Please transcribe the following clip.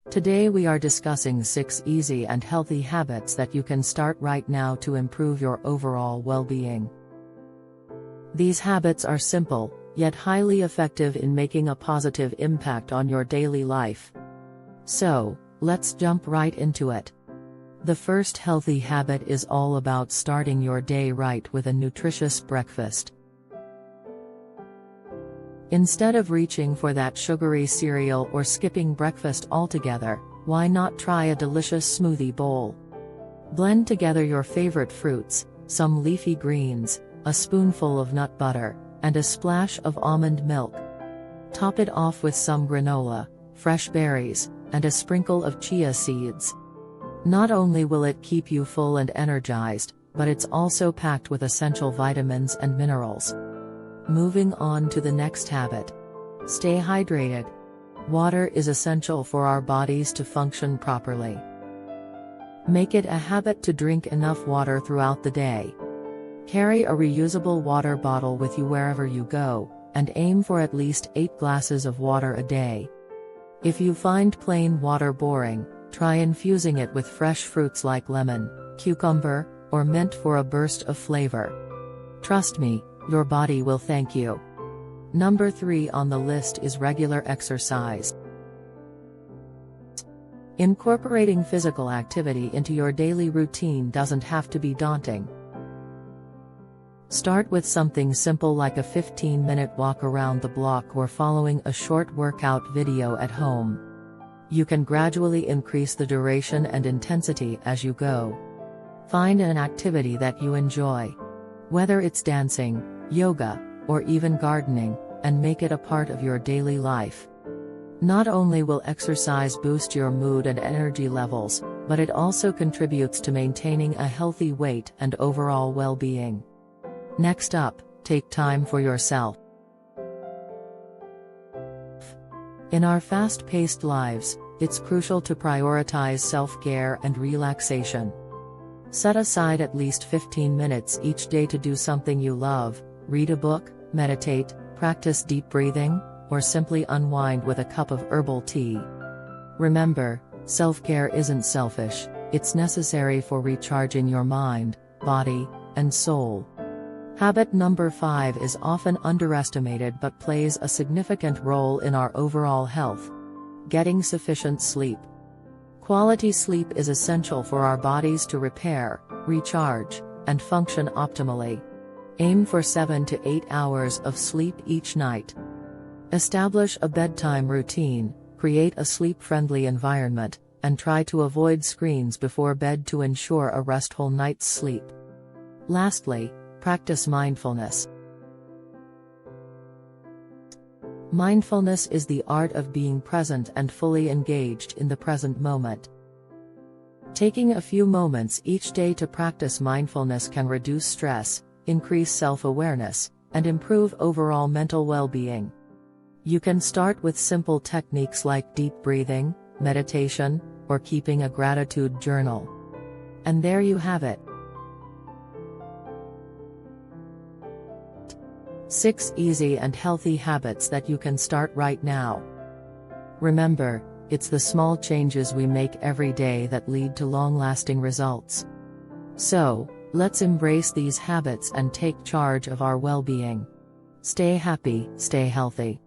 Today we are discussing 6 easy and healthy habits that you can start right now to improve your overall well-being. These habits are simple, yet highly effective in making a positive impact on your daily life. So, let's jump right into it. The first healthy habit is all about starting your day right with a nutritious breakfast. Instead of reaching for that sugary cereal or skipping breakfast altogether, why not try a delicious smoothie bowl? Blend together your favorite fruits, some leafy greens, a spoonful of nut butter, and a splash of almond milk. Top it off with some granola, fresh berries, and a sprinkle of chia seeds. Not only will it keep you full and energized, but it's also packed with essential vitamins and minerals. Moving on to the next habit. Stay hydrated. Water is essential for our bodies to function properly. Make it a habit to drink enough water throughout the day. Carry a reusable water bottle with you wherever you go, and aim for at least 8 glasses of water a day. If you find plain water boring, try infusing it with fresh fruits like lemon, cucumber, or mint for a burst of flavor. Trust me, your body will thank you. Number 3 on the list is regular exercise. Incorporating physical activity into your daily routine doesn't have to be daunting. Start with something simple like a 15-minute walk around the block or following a short workout video at home. You can gradually increase the duration and intensity as you go. Find an activity that you enjoy. Whether it's dancing, yoga, or even gardening, and make it a part of your daily life. Not only will exercise boost your mood and energy levels, but it also contributes to maintaining a healthy weight and overall well-being. Next up, take time for yourself. In our fast-paced lives, it's crucial to prioritize self-care and relaxation. Set aside at least 15 minutes each day to do something you love, read a book, meditate, practice deep breathing, or simply unwind with a cup of herbal tea. Remember, self-care isn't selfish, it's necessary for recharging your mind, body, and soul. Habit number 5 is often underestimated but plays a significant role in our overall health. Getting sufficient sleep. Quality sleep is essential for our bodies to repair, recharge, and function optimally. Aim for 7 to 8 hours of sleep each night. Establish a bedtime routine, create a sleep-friendly environment, and try to avoid screens before bed to ensure a restful night's sleep. Lastly, practice mindfulness. Mindfulness is the art of being present and fully engaged in the present moment. Taking a few moments each day to practice mindfulness can reduce stress, increase self-awareness, and improve overall mental well-being. You can start with simple techniques like deep breathing, meditation, or keeping a gratitude journal. And there you have it. 6 easy and healthy habits that you can start right now. Remember, it's the small changes we make every day that lead to long-lasting results. So, let's embrace these habits and take charge of our well-being. Stay happy, stay healthy.